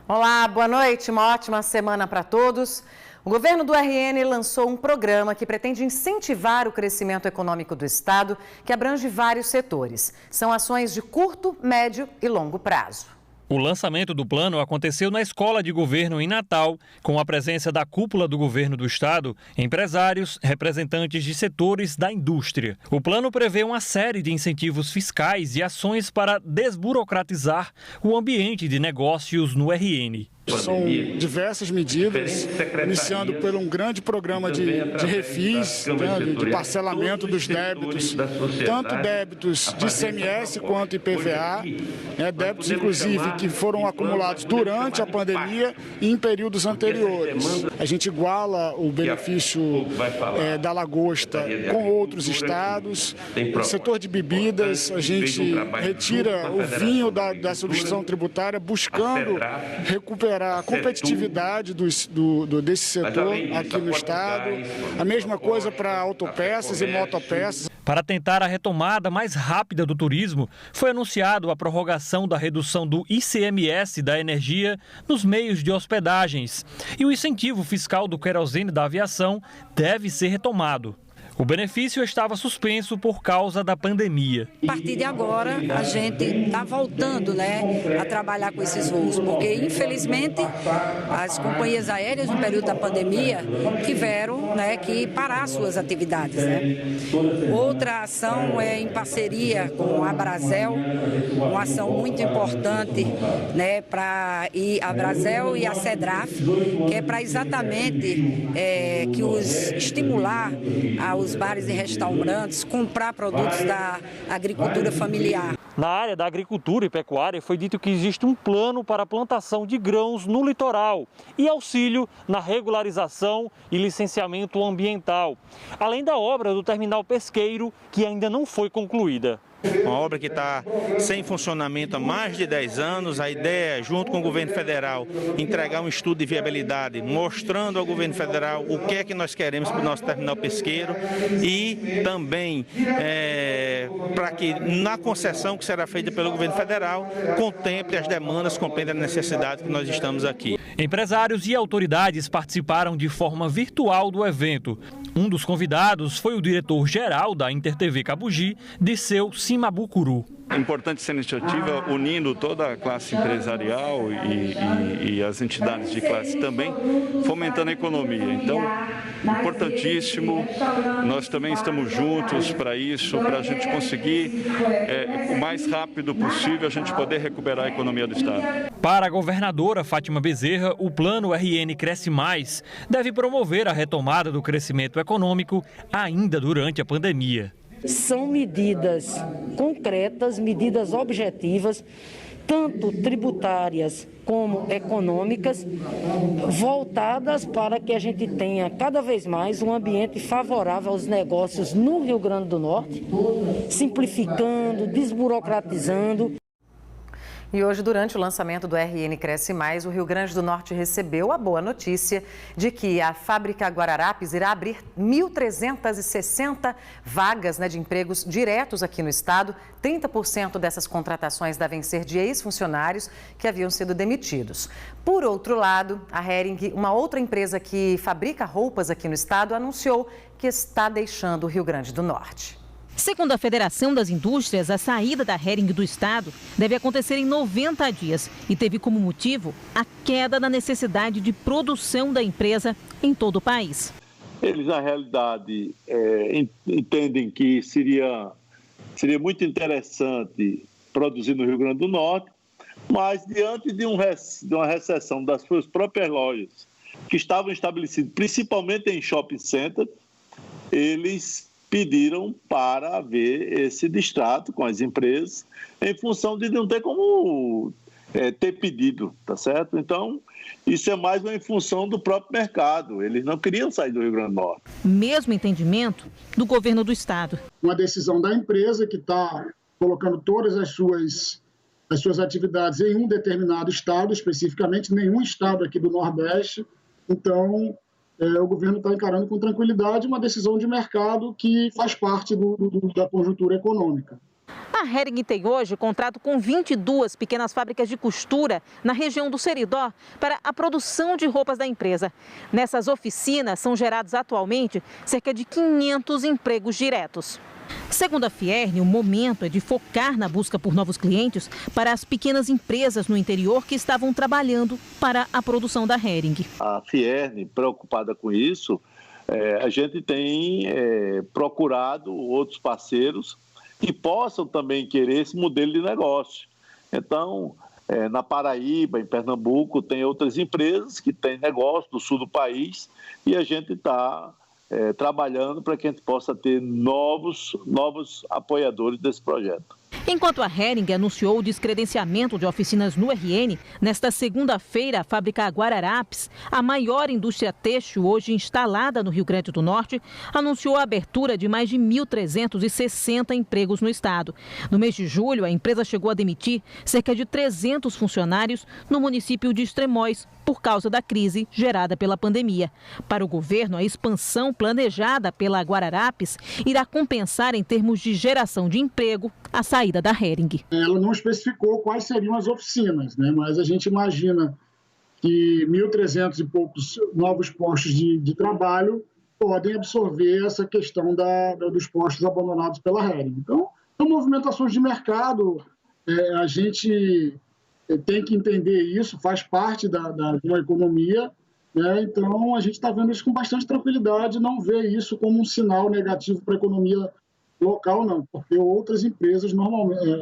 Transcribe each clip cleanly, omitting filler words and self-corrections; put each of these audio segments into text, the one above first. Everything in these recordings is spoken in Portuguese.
Olá, boa noite, uma ótima semana para todos. O governo do RN lançou um programa que pretende incentivar o crescimento econômico do estado, que abrange vários setores. São ações de curto, médio e longo prazo. O lançamento do plano aconteceu na Escola de Governo em Natal, com a presença da cúpula do governo do estado, empresários, representantes de setores da indústria. O plano prevê uma série de incentivos fiscais e ações para desburocratizar o ambiente de negócios no RN. São diversas medidas, iniciando por um grande programa de refis, de parcelamento dos débitos, tanto débitos de ICMS quanto IPVA, débitos inclusive que foram acumulados durante a pandemia e em períodos anteriores. A gente iguala o benefício da lagosta com outros estados. No setor de bebidas, a gente retira o vinho da substituição tributária, buscando recuperar a competitividade desse setor aqui no estado. A mesma coisa para autopeças e motopeças. Para tentar a retomada mais rápida do turismo, foi anunciado a prorrogação da redução do ICMS da energia nos meios de hospedagens. E o incentivo fiscal do querosene da aviação deve ser retomado. O benefício estava suspenso por causa da pandemia. A partir de agora, a gente está voltando, a trabalhar com esses voos, porque, infelizmente, as companhias aéreas, no período da pandemia, tiveram que parar suas atividades. Outra ação é em parceria com a Brasel, uma ação muito importante para a Brasel e a Cedraf, que é para exatamente estimular os bares e restaurantes comprar produtos da agricultura familiar. Na área da agricultura e pecuária foi dito que existe um plano para a plantação de grãos no litoral e auxílio na regularização e licenciamento ambiental, além da obra do terminal pesqueiro, que ainda não foi concluída. Uma obra que está sem funcionamento há mais de 10 anos. A ideia é, junto com o governo federal, entregar um estudo de viabilidade, mostrando ao governo federal o que é que nós queremos para o nosso terminal pesqueiro e também para que na concessão que será feita pelo governo federal, contemple as demandas, compreenda a necessidade que nós estamos aqui. Empresários e autoridades participaram de forma virtual do evento. Um dos convidados foi o diretor-geral da InterTV Cabugi, Disseu Simabucuru. É importante essa iniciativa unindo toda a classe empresarial e as entidades de classe também, fomentando a economia. Então, importantíssimo, nós também estamos juntos para isso, para a gente conseguir, o mais rápido possível, a gente poder recuperar a economia do estado. Para a governadora Fátima Bezerra, o plano RN Cresce Mais deve promover a retomada do crescimento econômico ainda durante a pandemia. São medidas concretas, medidas objetivas, tanto tributárias como econômicas, voltadas para que a gente tenha cada vez mais um ambiente favorável aos negócios no Rio Grande do Norte, simplificando, desburocratizando. E hoje, durante o lançamento do RN Cresce Mais, o Rio Grande do Norte recebeu a boa notícia de que a fábrica Guararapes irá abrir 1.360 vagas de empregos diretos aqui no estado. 30% dessas contratações devem ser de ex-funcionários que haviam sido demitidos. Por outro lado, a Hering, uma outra empresa que fabrica roupas aqui no estado, anunciou que está deixando o Rio Grande do Norte. Segundo a Federação das Indústrias, a saída da Hering do estado deve acontecer em 90 dias e teve como motivo a queda na necessidade de produção da empresa em todo o país. Eles, na realidade, entendem que seria muito interessante produzir no Rio Grande do Norte, mas diante de uma recessão das suas próprias lojas, que estavam estabelecidas principalmente em shopping center, eles pediram para haver esse distrato com as empresas em função de não ter como ter pedido, tá certo? Então, isso é mais uma função do próprio mercado. Eles não queriam sair do Rio Grande do Norte. Mesmo entendimento do governo do estado. Uma decisão da empresa que está colocando todas as suas atividades em um determinado estado, especificamente nenhum estado aqui do Nordeste. Então, o governo está encarando com tranquilidade uma decisão de mercado que faz parte da conjuntura econômica. A Hering tem hoje contrato com 22 pequenas fábricas de costura na região do Seridó para a produção de roupas da empresa. Nessas oficinas são gerados atualmente cerca de 500 empregos diretos. Segundo a Fierne, o momento é de focar na busca por novos clientes para as pequenas empresas no interior que estavam trabalhando para a produção da Hering. A Fierne, preocupada com isso, a gente tem procurado outros parceiros que possam também querer esse modelo de negócio. Então, na Paraíba, em Pernambuco, tem outras empresas que têm negócio do sul do país e a gente está trabalhando para que a gente possa ter novos apoiadores desse projeto. Enquanto a Hering anunciou o descredenciamento de oficinas no RN, nesta segunda-feira, a fábrica Guararapes, a maior indústria têxtil hoje instalada no Rio Grande do Norte, anunciou a abertura de mais de 1.360 empregos no estado. No mês de julho, a empresa chegou a demitir cerca de 300 funcionários no município de Extremóis, por causa da crise gerada pela pandemia. Para o governo, a expansão planejada pela Guararapes irá compensar em termos de geração de emprego a saída da Hering. Ela não especificou quais seriam as oficinas, né? Mas a gente imagina que 1.300 e poucos novos postos de trabalho podem absorver essa questão dos postos abandonados pela Hering. Então, são movimentações de mercado, a gente tem que entender isso, faz parte de uma economia, né? Então a gente está vendo isso com bastante tranquilidade, não vê isso como um sinal negativo para a economia local, não, porque outras empresas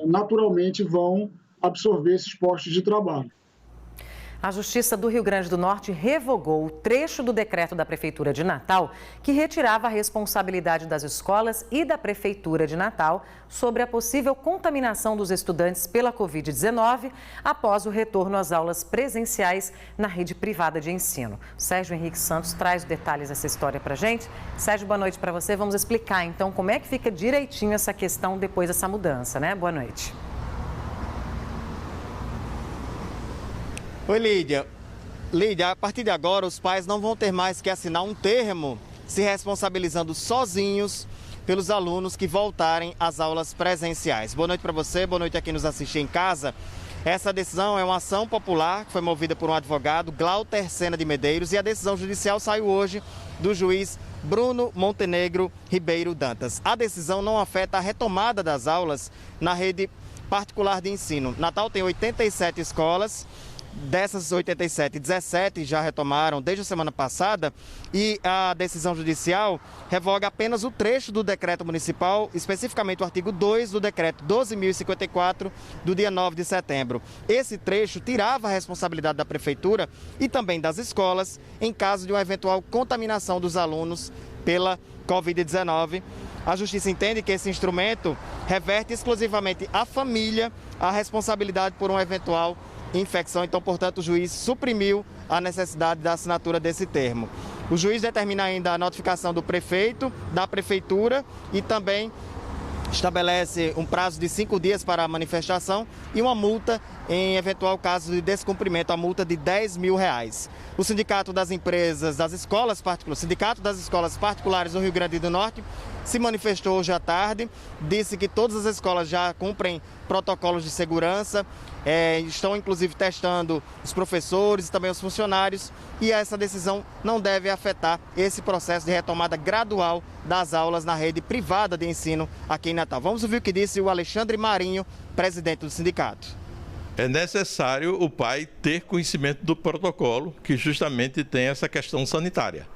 naturalmente vão absorver esses postos de trabalho. A Justiça do Rio Grande do Norte revogou o trecho do decreto da Prefeitura de Natal que retirava a responsabilidade das escolas e da Prefeitura de Natal sobre a possível contaminação dos estudantes pela Covid-19 após o retorno às aulas presenciais na rede privada de ensino. O Sérgio Henrique Santos traz detalhes dessa história para a gente. Sérgio, boa noite para você. Vamos explicar então como é que fica direitinho essa questão depois dessa mudança, né? Boa noite. Oi, Lídia. Lídia, a partir de agora, os pais não vão ter mais que assinar um termo se responsabilizando sozinhos pelos alunos que voltarem às aulas presenciais. Boa noite para você, boa noite a quem nos assiste em casa. Essa decisão é uma ação popular que foi movida por um advogado, Glauter Sena de Medeiros, e a decisão judicial saiu hoje do juiz Bruno Montenegro Ribeiro Dantas. A decisão não afeta a retomada das aulas na rede particular de ensino. Natal tem 87 escolas. Dessas 87, 17 já retomaram desde a semana passada e a decisão judicial revoga apenas o trecho do decreto municipal, especificamente o artigo 2 do decreto 12.054 do dia 9 de setembro. Esse trecho tirava a responsabilidade da prefeitura e também das escolas em caso de uma eventual contaminação dos alunos pela Covid-19. A Justiça entende que esse instrumento reverte exclusivamente à família a responsabilidade por uma eventual infecção, então, portanto, o juiz suprimiu a necessidade da assinatura desse termo. O juiz determina ainda a notificação do prefeito, da prefeitura e também estabelece um prazo de 5 dias para a manifestação e uma multa em eventual caso de descumprimento, a multa de R$10 mil. O Sindicato das Empresas das Escolas Particulares, Sindicato das Escolas Particulares do Rio Grande do Norte se manifestou hoje à tarde, disse que todas as escolas já cumprem protocolos de segurança, estão inclusive testando os professores e também os funcionários e essa decisão não deve afetar esse processo de retomada gradual das aulas na rede privada de ensino aqui em Natal. Vamos ouvir o que disse o Alexandre Marinho, presidente do sindicato. É necessário o pai ter conhecimento do protocolo que justamente tem essa questão sanitária.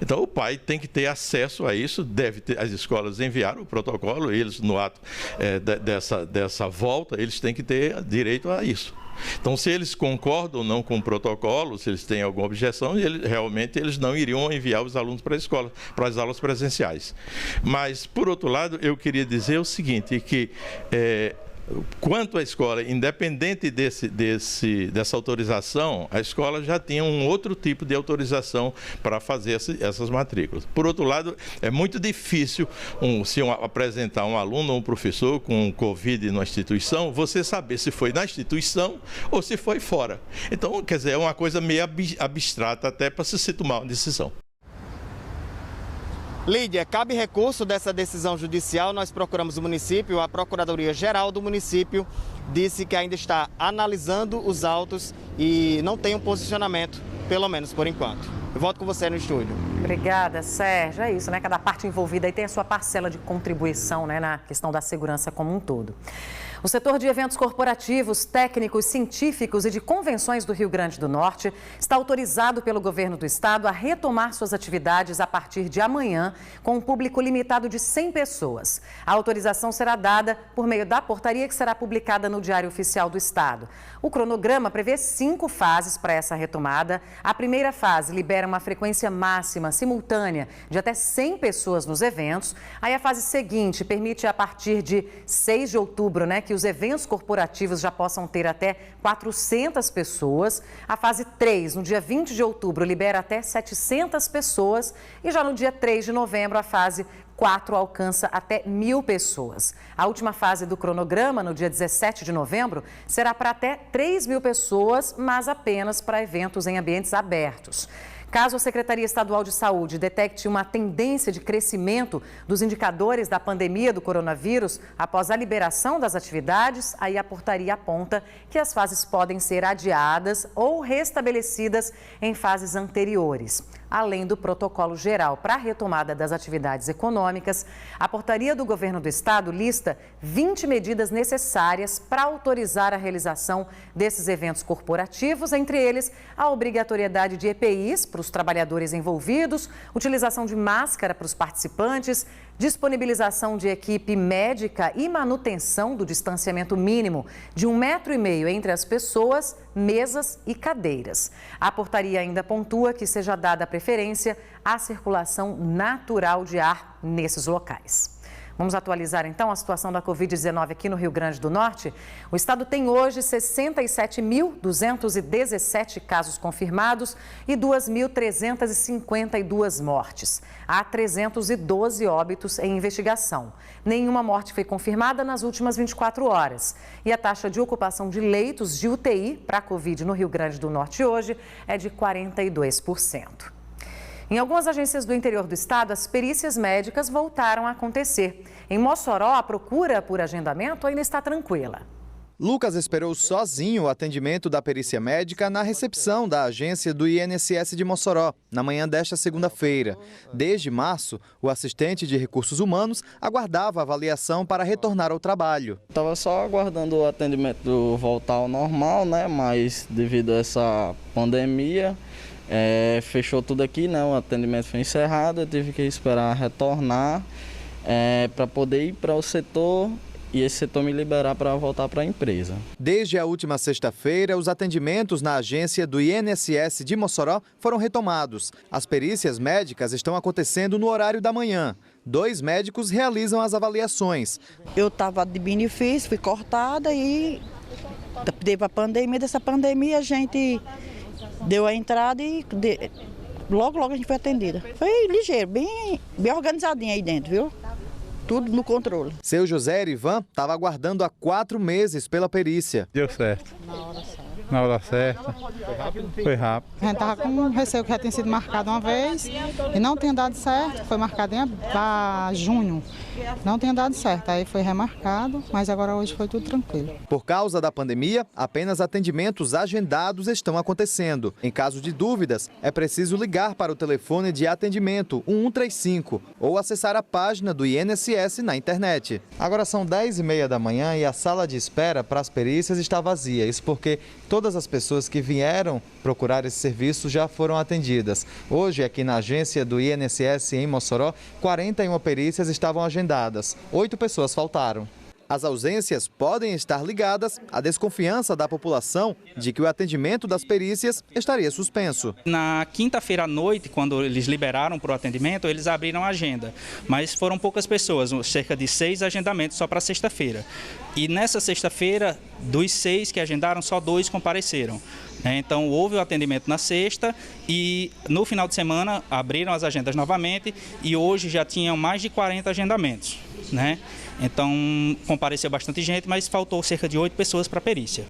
Então o pai tem que ter acesso a isso, deve ter, as escolas enviaram o protocolo, eles no ato dessa volta, eles têm que ter direito a isso. Então se eles concordam ou não com o protocolo, se eles têm alguma objeção, realmente eles não iriam enviar os alunos para a escola, para as aulas presenciais. Mas por outro lado, eu queria dizer o seguinte, que quanto à escola, independente dessa autorização, a escola já tinha um outro tipo de autorização para fazer essas matrículas. Por outro lado, é muito difícil apresentar um aluno ou um professor com Covid na instituição, você saber se foi na instituição ou se foi fora. Então, quer dizer, é uma coisa meio abstrata até para se tomar uma decisão. Lídia, cabe recurso dessa decisão judicial. Nós procuramos o município, a Procuradoria-Geral do município disse que ainda está analisando os autos e não tem um posicionamento, pelo menos por enquanto. Eu volto com você no estúdio. Obrigada, Sérgio. É isso, né? Cada parte envolvida aí tem a sua parcela de contribuição, né, na questão da segurança como um todo. O setor de eventos corporativos, técnicos, científicos e de convenções do Rio Grande do Norte está autorizado pelo governo do estado a retomar suas atividades a partir de amanhã, com um público limitado de 100 pessoas. A autorização será dada por meio da portaria que será publicada no Diário Oficial do Estado. O cronograma prevê 5 fases para essa retomada. A primeira fase libera uma frequência máxima simultânea de até 100 pessoas nos eventos. Aí a fase seguinte permite a partir de 6 de outubro, que os eventos corporativos já possam ter até 400 pessoas. A fase 3, no dia 20 de outubro, libera até 700 pessoas. E já no dia 3 de novembro, a fase 4 alcança até 1.000 pessoas. A última fase do cronograma, no dia 17 de novembro, será para até 3.000 pessoas, mas apenas para eventos em ambientes abertos. Caso a Secretaria Estadual de Saúde detecte uma tendência de crescimento dos indicadores da pandemia do coronavírus após a liberação das atividades, aí a portaria aponta que as fases podem ser adiadas ou restabelecidas em fases anteriores. Além do protocolo geral para a retomada das atividades econômicas, a portaria do governo do estado lista 20 medidas necessárias para autorizar a realização desses eventos corporativos, entre eles a obrigatoriedade de EPIs para os trabalhadores envolvidos, utilização de máscara para os participantes, disponibilização de equipe médica e manutenção do distanciamento mínimo de 1,5 metro entre as pessoas, mesas e cadeiras. A portaria ainda pontua que seja dada preferência à circulação natural de ar nesses locais. Vamos atualizar então a situação da Covid-19 aqui no Rio Grande do Norte. O estado tem hoje 67.217 casos confirmados e 2.352 mortes. Há 312 óbitos em investigação. Nenhuma morte foi confirmada nas últimas 24 horas. E a taxa de ocupação de leitos de UTI para a Covid no Rio Grande do Norte hoje é de 42%. Em algumas agências do interior do estado, as perícias médicas voltaram a acontecer. Em Mossoró, a procura por agendamento ainda está tranquila. Lucas esperou sozinho o atendimento da perícia médica na recepção da agência do INSS de Mossoró, na manhã desta segunda-feira. Desde março, o assistente de recursos humanos aguardava a avaliação para retornar ao trabalho. Estava só aguardando o atendimento voltar ao normal, mas devido a essa pandemia, fechou tudo aqui, o atendimento foi encerrado, eu tive que esperar retornar para poder ir para o setor e esse setor me liberar para voltar para a empresa. Desde a última sexta-feira, os atendimentos na agência do INSS de Mossoró foram retomados. As perícias médicas estão acontecendo no horário da manhã. 2 médicos realizam as avaliações. Eu estava de benefício, fui cortada e teve a pandemia. Dessa pandemia a gente deu a entrada e logo a gente foi atendida. Foi ligeiro, bem organizadinho aí dentro, viu? Tudo no controle. Seu José Erivan estava aguardando há 4 meses pela perícia. Deu certo. Na hora certa. Foi rápido? Foi rápido. A gente estava com um receio que já tinha sido marcado uma vez e não tinha dado certo. Foi marcado para junho. Não tinha dado certo. Aí foi remarcado, mas agora hoje foi tudo tranquilo. Por causa da pandemia, apenas atendimentos agendados estão acontecendo. Em caso de dúvidas, é preciso ligar para o telefone de atendimento 1135 ou acessar a página do INSS na internet. Agora são 10h30 da manhã e a sala de espera para as perícias está vazia. Isso porque todas as pessoas que vieram procurar esse serviço já foram atendidas. Hoje, aqui na agência do INSS em Mossoró, 41 perícias estavam agendadas. 8 pessoas faltaram. As ausências podem estar ligadas à desconfiança da população de que o atendimento das perícias estaria suspenso. Na quinta-feira à noite, quando eles liberaram para o atendimento, eles abriram a agenda, mas foram poucas pessoas, cerca de 6 agendamentos só para sexta-feira. E nessa sexta-feira, dos 6 que agendaram, só 2 compareceram. Então, houve o atendimento na sexta e no final de semana abriram as agendas novamente e hoje já tinham mais de 40 agendamentos, Então, compareceu bastante gente, mas faltou cerca de 8 pessoas para a perícia.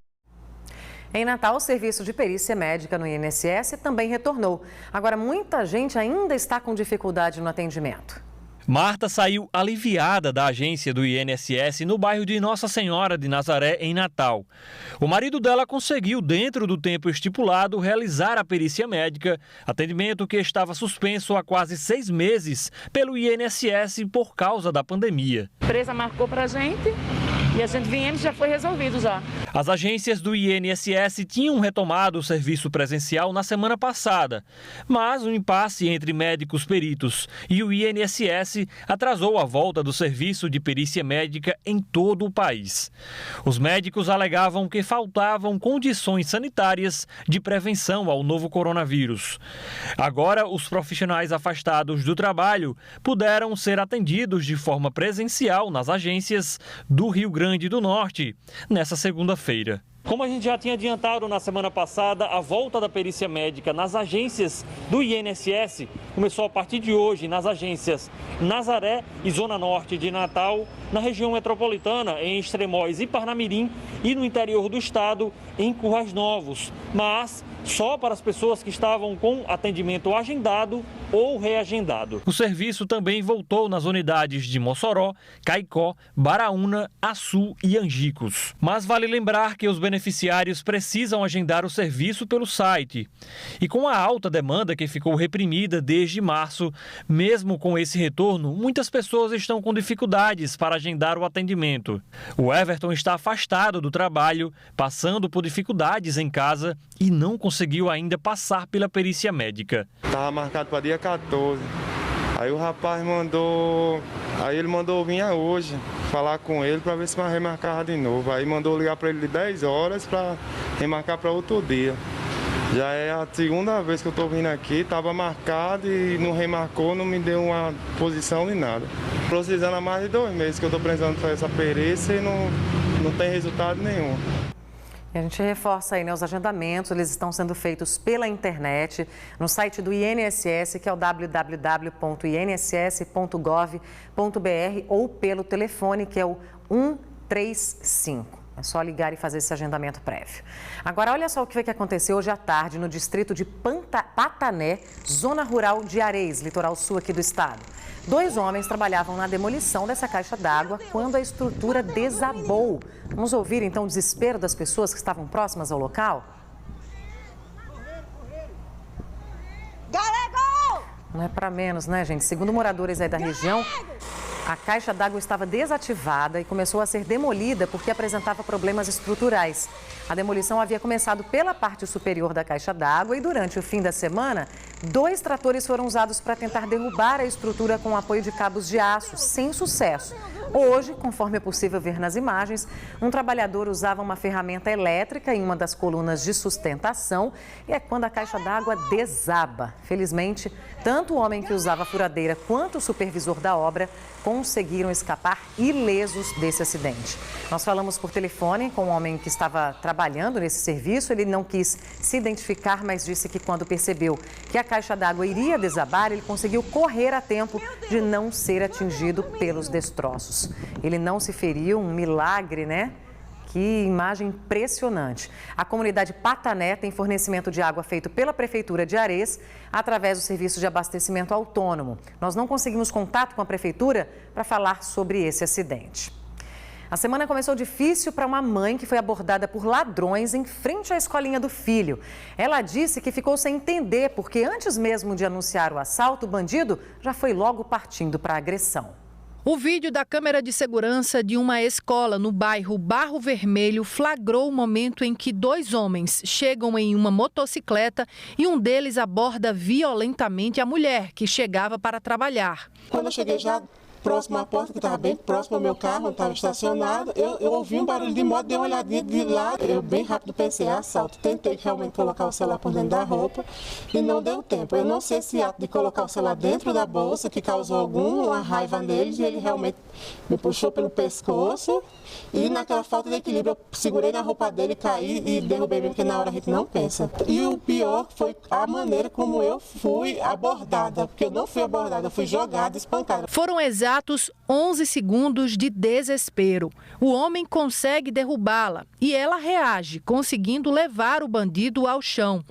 Em Natal, o serviço de perícia médica no INSS também retornou. Agora, muita gente ainda está com dificuldade no atendimento. Marta saiu aliviada da agência do INSS no bairro de Nossa Senhora de Nazaré, em Natal. O marido dela conseguiu, dentro do tempo estipulado, realizar a perícia médica, atendimento que estava suspenso há quase 6 meses pelo INSS por causa da pandemia. A empresa marcou para a gente e a gente viemos e já foi resolvido já. As agências do INSS tinham retomado o serviço presencial na semana passada, mas o impasse entre médicos peritos e o INSS atrasou a volta do serviço de perícia médica em todo o país. Os médicos alegavam que faltavam condições sanitárias de prevenção ao novo coronavírus. Agora, os profissionais afastados do trabalho puderam ser atendidos de forma presencial nas agências do Rio Grande do Norte, nessa segunda-feira. Como a gente já tinha adiantado na semana passada, a volta da perícia médica nas agências do INSS começou a partir de hoje nas agências Nazaré e Zona Norte de Natal, na região metropolitana, em Extremóis e Parnamirim, e no interior do estado, em Currais Novos, mas só para as pessoas que estavam com atendimento agendado ou reagendado. O serviço também voltou nas unidades de Mossoró, Caicó, Baraúna, Açu e Angicos. Mas vale lembrar que os beneficiários precisam agendar o serviço pelo site. E com a alta demanda que ficou reprimida desde março, mesmo com esse retorno, muitas pessoas estão com dificuldades para agendar o atendimento. O Everton está afastado do trabalho, passando por dificuldades em casa e não conseguiu ainda passar pela perícia médica. Estava marcado para dia 14. Aí o rapaz mandou vir hoje falar com ele para ver se vai remarcar de novo. Aí mandou ligar para ele de 10 horas para remarcar para outro dia. Já é a segunda vez que eu estou vindo aqui, estava marcado e não remarcou, não me deu uma posição nem nada. Precisando há mais de 2 meses que eu estou precisando fazer essa perícia e não tem resultado nenhum. A gente reforça aí, né, os agendamentos, eles estão sendo feitos pela internet, no site do INSS, que é o www.inss.gov.br, ou pelo telefone, que é o 135. É só ligar e fazer esse agendamento prévio. Agora, olha só o que foi que aconteceu hoje à tarde no distrito de Patané, zona rural de Areis, litoral sul aqui do estado. 2 homens trabalhavam na demolição dessa caixa d'água quando a estrutura desabou. Vamos ouvir então o desespero das pessoas que estavam próximas ao local? Não é para menos, né, gente? Segundo moradores aí da região, a caixa d'água estava desativada e começou a ser demolida porque apresentava problemas estruturais. A demolição havia começado pela parte superior da caixa d'água e durante o fim da semana, 2 tratores foram usados para tentar derrubar a estrutura com o apoio de cabos de aço, sem sucesso. Hoje, conforme é possível ver nas imagens, um trabalhador usava uma ferramenta elétrica em uma das colunas de sustentação e é quando a caixa d'água desaba. Felizmente, tanto o homem que usava a furadeira quanto o supervisor da obra conseguiram escapar ilesos desse acidente. Nós falamos por telefone com um homem que estava trabalhando nesse serviço. Ele não quis se identificar, mas disse que quando percebeu que a caixa d'água iria desabar, ele conseguiu correr a tempo de não ser atingido pelos destroços. Ele não se feriu, um milagre, né? Que imagem impressionante. A comunidade Patané tem fornecimento de água feito pela Prefeitura de Areis através do serviço de abastecimento autônomo. Nós não conseguimos contato com a Prefeitura para falar sobre esse acidente. A semana começou difícil para uma mãe que foi abordada por ladrões em frente à escolinha do filho. Ela disse que ficou sem entender porque antes mesmo de anunciar o assalto, o bandido já foi logo partindo para a agressão. O vídeo da câmera de segurança de uma escola no bairro Barro Vermelho flagrou o momento em que 2 homens chegam em uma motocicleta e um deles aborda violentamente a mulher que chegava para trabalhar. Quando eu cheguei já próximo à porta, que estava bem próximo ao meu carro, estava estacionado, eu ouvi um barulho de moto, dei uma olhadinha de lado, eu bem rápido pensei, assalto. Tentei realmente colocar o celular por dentro da roupa e não deu tempo. Eu não sei se ato de colocar o celular dentro da bolsa que causou alguma raiva neles e ele realmente me puxou pelo pescoço e naquela falta de equilíbrio eu segurei na roupa dele, caí e derrubei mesmo, porque na hora a gente não pensa. E o pior foi a maneira como eu fui abordada, porque eu não fui abordada, eu fui jogada, espancada. Foram exatos exatos 11 segundos de desespero. O homem consegue derrubá-la e ela reage, conseguindo levar o bandido ao chão.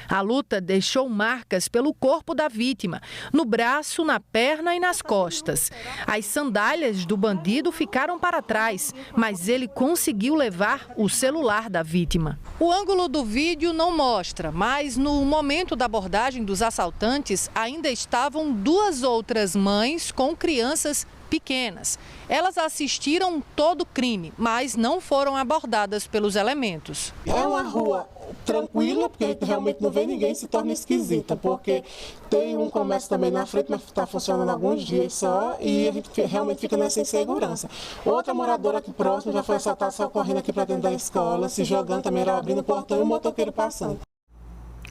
A luta deixou marcas pelo corpo da vítima, no braço, na perna e nas costas. As sandálias do bandido ficaram para trás, mas ele conseguiu levar o celular da vítima. O ângulo do vídeo não mostra, mas no momento da abordagem dos assaltantes ainda estavam duas outras mães com crianças pequenas. Elas assistiram todo o crime, mas não foram abordadas pelos elementos. É uma rua tranquila, porque a gente realmente não vê ninguém, se torna esquisita, porque tem um comércio também na frente, mas está funcionando alguns dias só, e a gente realmente fica nessa insegurança. Outra moradora aqui próxima já foi assaltada, só correndo aqui para dentro da escola, se jogando também, era abrindo o portão e o motoqueiro passando.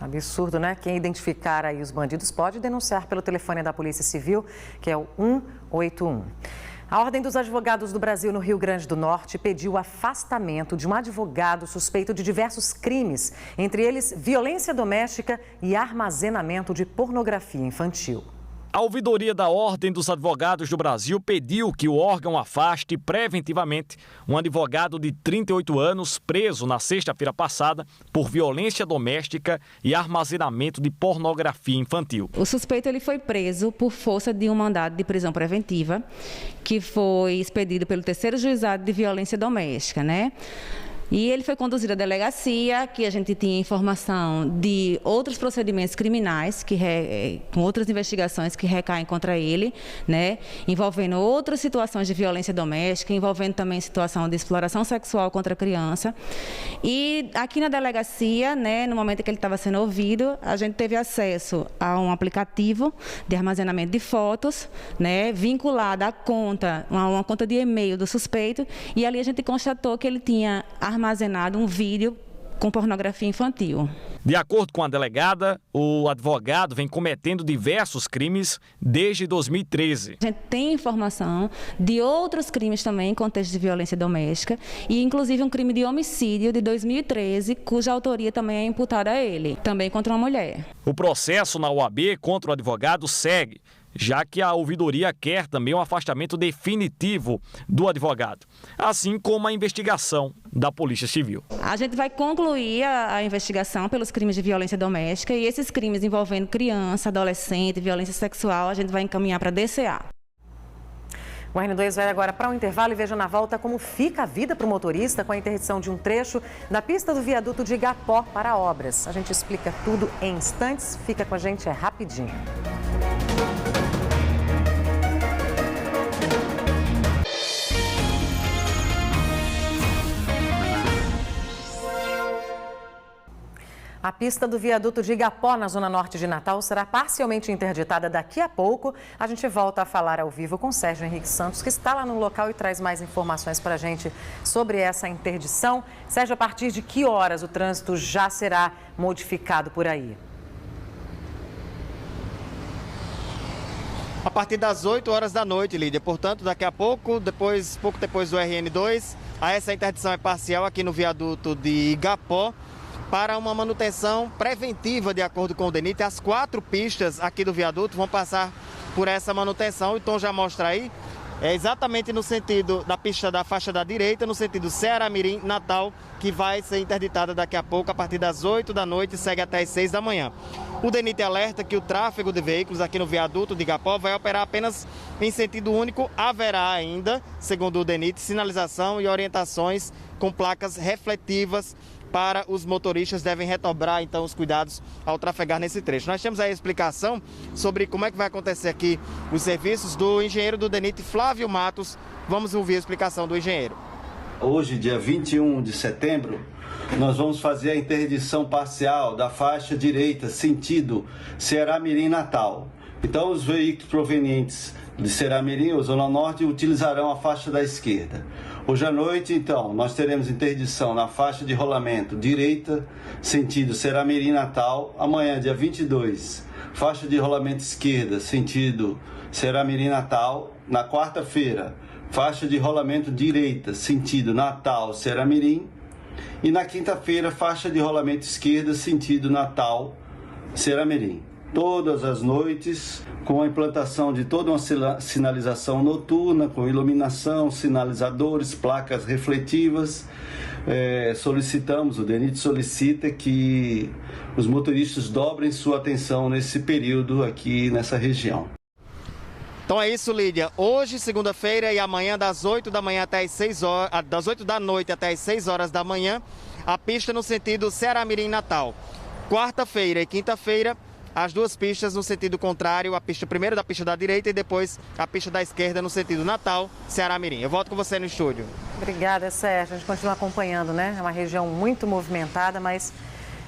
Absurdo, né? Quem identificar aí os bandidos pode denunciar pelo telefone da Polícia Civil, que é o 181. A Ordem dos Advogados do Brasil no Rio Grande do Norte pediu o afastamento de um advogado suspeito de diversos crimes, entre eles violência doméstica e armazenamento de pornografia infantil. A ouvidoria da Ordem dos Advogados do Brasil pediu que o órgão afaste preventivamente um advogado de 38 anos preso na sexta-feira passada por violência doméstica e armazenamento de pornografia infantil. O suspeito ele foi preso por força de um mandado de prisão preventiva que foi expedido pelo 3º Juizado de Violência Doméstica, né? E ele foi conduzido à delegacia, que a gente tinha informação de outros procedimentos criminais, com outras investigações que recaem contra ele, né, envolvendo outras situações de violência doméstica, envolvendo também situação de exploração sexual contra a criança. E aqui na delegacia, né, no momento em que ele estava sendo ouvido, a gente teve acesso a um aplicativo de armazenamento de fotos, né, vinculado a uma conta de e-mail do suspeito, e ali a gente constatou que ele tinha armazenado um vídeo com pornografia infantil. De acordo com a delegada, o advogado vem cometendo diversos crimes desde 2013. A gente tem informação de outros crimes também em contexto de violência doméstica e inclusive um crime de homicídio de 2013, cuja autoria também é imputada a ele, também contra uma mulher. O processo na OAB contra o advogado segue, já que a ouvidoria quer também um afastamento definitivo do advogado, assim como a investigação da Polícia Civil. A gente vai concluir a investigação pelos crimes de violência doméstica e esses crimes envolvendo criança, adolescente, violência sexual, a gente vai encaminhar para a DCA. O RN2 vai agora para um intervalo e veja na volta como fica a vida para o motorista com a interdição de um trecho da pista do viaduto de Igapó para obras. A gente explica tudo em instantes, fica com a gente, é rapidinho. A pista do viaduto de Igapó, na zona norte de Natal, será parcialmente interditada daqui a pouco. A gente volta a falar ao vivo com Sérgio Henrique Santos, que está lá no local e traz mais informações para a gente sobre essa interdição. Sérgio, a partir de que horas o trânsito já será modificado por aí? A partir das 8 horas da noite, Lídia. Portanto, daqui a pouco, pouco depois do RN2, essa interdição é parcial aqui no viaduto de Igapó, para uma manutenção preventiva, de acordo com o DENIT. As 4 pistas aqui do viaduto vão passar por essa manutenção. O Tom já mostra aí, é exatamente no sentido da pista da faixa da direita, no sentido Ceará-Mirim, Natal, que vai ser interditada daqui a pouco, a partir das 8 da noite e segue até as 6 da manhã. O DENIT alerta que o tráfego de veículos aqui no viaduto de Igapó vai operar apenas em sentido único. Haverá ainda, segundo o DENIT, sinalização e orientações com placas refletivas para os motoristas, devem redobrar então os cuidados ao trafegar nesse trecho. Nós temos aí a explicação sobre como é que vai acontecer aqui os serviços do engenheiro do DENIT, Flávio Matos. Vamos ouvir a explicação do engenheiro. Hoje, dia 21 de setembro, nós vamos fazer a interdição parcial da faixa direita, sentido Ceará-Mirim, Natal. Então, os veículos provenientes de Ceará-Mirim ou Zona Norte utilizarão a faixa da esquerda. Hoje à noite, então, nós teremos interdição na faixa de rolamento direita, sentido Ceará-Mirim, Natal. Amanhã, dia 22, faixa de rolamento esquerda, sentido Ceará-Mirim, Natal. Na quarta-feira, faixa de rolamento direita, sentido Natal, Ceará-Mirim. E na quinta-feira, faixa de rolamento esquerda, sentido Natal, Ceará-Mirim. todas as noites, com a implantação de toda uma sinalização noturna, com iluminação, sinalizadores, placas refletivas. Solicitamos, o DENIT solicita que os motoristas dobrem sua atenção nesse período aqui nessa região. Então é isso, Lídia. Hoje, segunda-feira, e amanhã das 8 da manhã até as 6 horas, das 8 da noite até as 6 horas da manhã, a pista no sentido Ceará-Mirim-Natal. Quarta-feira e quinta-feira, as duas pistas no sentido contrário, a pista primeiro da pista da direita e depois a pista da esquerda no sentido Natal, Ceará-Mirim. Eu volto com você no estúdio. Obrigada, Sérgio. A gente continua acompanhando, né? É uma região muito movimentada, mas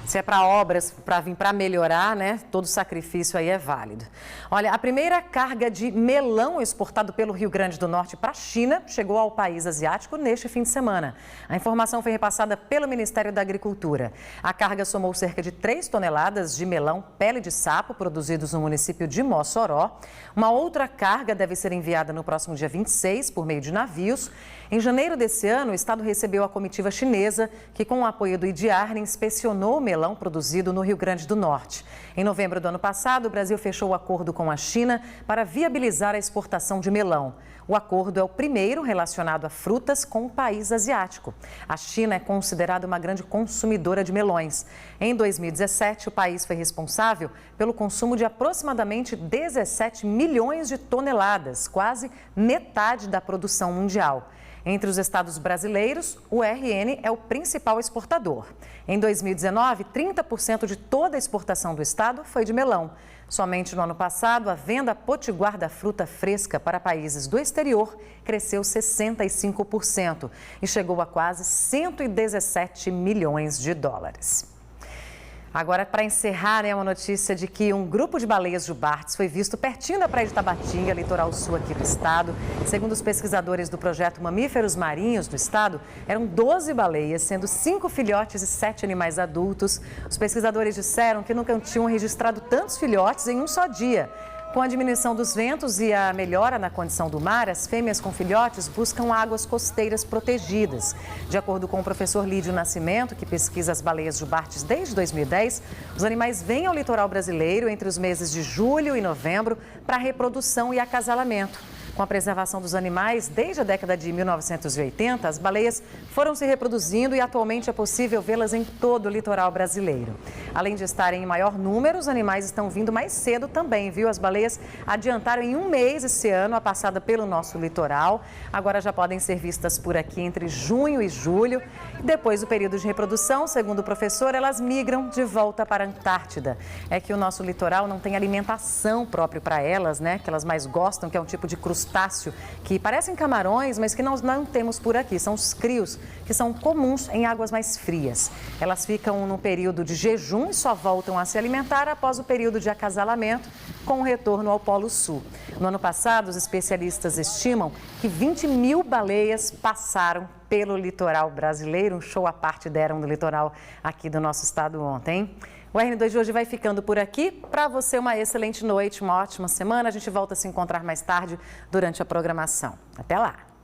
se é para obras, para vir para melhorar, né? Todo sacrifício aí é válido. Olha, a primeira carga de melão exportado pelo Rio Grande do Norte para a China chegou ao país asiático neste fim de semana. A informação foi repassada pelo Ministério da Agricultura. A carga somou cerca de 3 toneladas de melão pele de sapo produzidos no município de Mossoró. Uma outra carga deve ser enviada no próximo dia 26 por meio de navios. Em janeiro desse ano, o estado recebeu a comitiva chinesa, que com o apoio do IDIARNE inspecionou o melão produzido no Rio Grande do Norte. Em novembro do ano passado, o Brasil fechou o acordo com a China para viabilizar a exportação de melão. O acordo é o primeiro relacionado a frutas com o país asiático. A China é considerada uma grande consumidora de melões. Em 2017, o país foi responsável pelo consumo de aproximadamente 17 milhões de toneladas, quase metade da produção mundial. Entre os estados brasileiros, o RN é o principal exportador. Em 2019, 30% de toda a exportação do estado foi de melão. Somente no ano passado, a venda potiguar da fruta fresca para países do exterior cresceu 65% e chegou a quase 117 milhões de dólares. Agora, para encerrar, uma notícia de que um grupo de baleias jubartes foi visto pertinho da praia de Tabatinga, litoral sul aqui do estado. Segundo os pesquisadores do projeto Mamíferos Marinhos do estado, eram 12 baleias, sendo 5 filhotes e 7 animais adultos. Os pesquisadores disseram que nunca tinham registrado tantos filhotes em um só dia. Com a diminuição dos ventos e a melhora na condição do mar, as fêmeas com filhotes buscam águas costeiras protegidas. De acordo com o professor Lídio Nascimento, que pesquisa as baleias jubartes desde 2010, os animais vêm ao litoral brasileiro entre os meses de julho e novembro para reprodução e acasalamento. Com a preservação dos animais desde a década de 1980, as baleias foram se reproduzindo e atualmente é possível vê-las em todo o litoral brasileiro. Além de estarem em maior número, os animais estão vindo mais cedo também, viu? As baleias adiantaram em um mês esse ano a passada pelo nosso litoral. Agora já podem ser vistas por aqui entre junho e julho. Depois do período de reprodução, segundo o professor, elas migram de volta para a Antártida. É que o nosso litoral não tem alimentação própria para elas, né? Que elas mais gostam, que é um tipo de crustáceo, que parecem camarões, mas que não temos por aqui. São os crios, que são comuns em águas mais frias. Elas ficam no período de jejum e só voltam a se alimentar após o período de acasalamento, com o retorno ao Polo Sul. No ano passado, os especialistas estimam que 20 mil baleias passaram pelo litoral brasileiro. Um show à parte deram no litoral aqui do nosso estado ontem. O RN2 de hoje vai ficando por aqui. Para você, uma excelente noite, uma ótima semana. A gente volta a se encontrar mais tarde durante a programação. Até lá!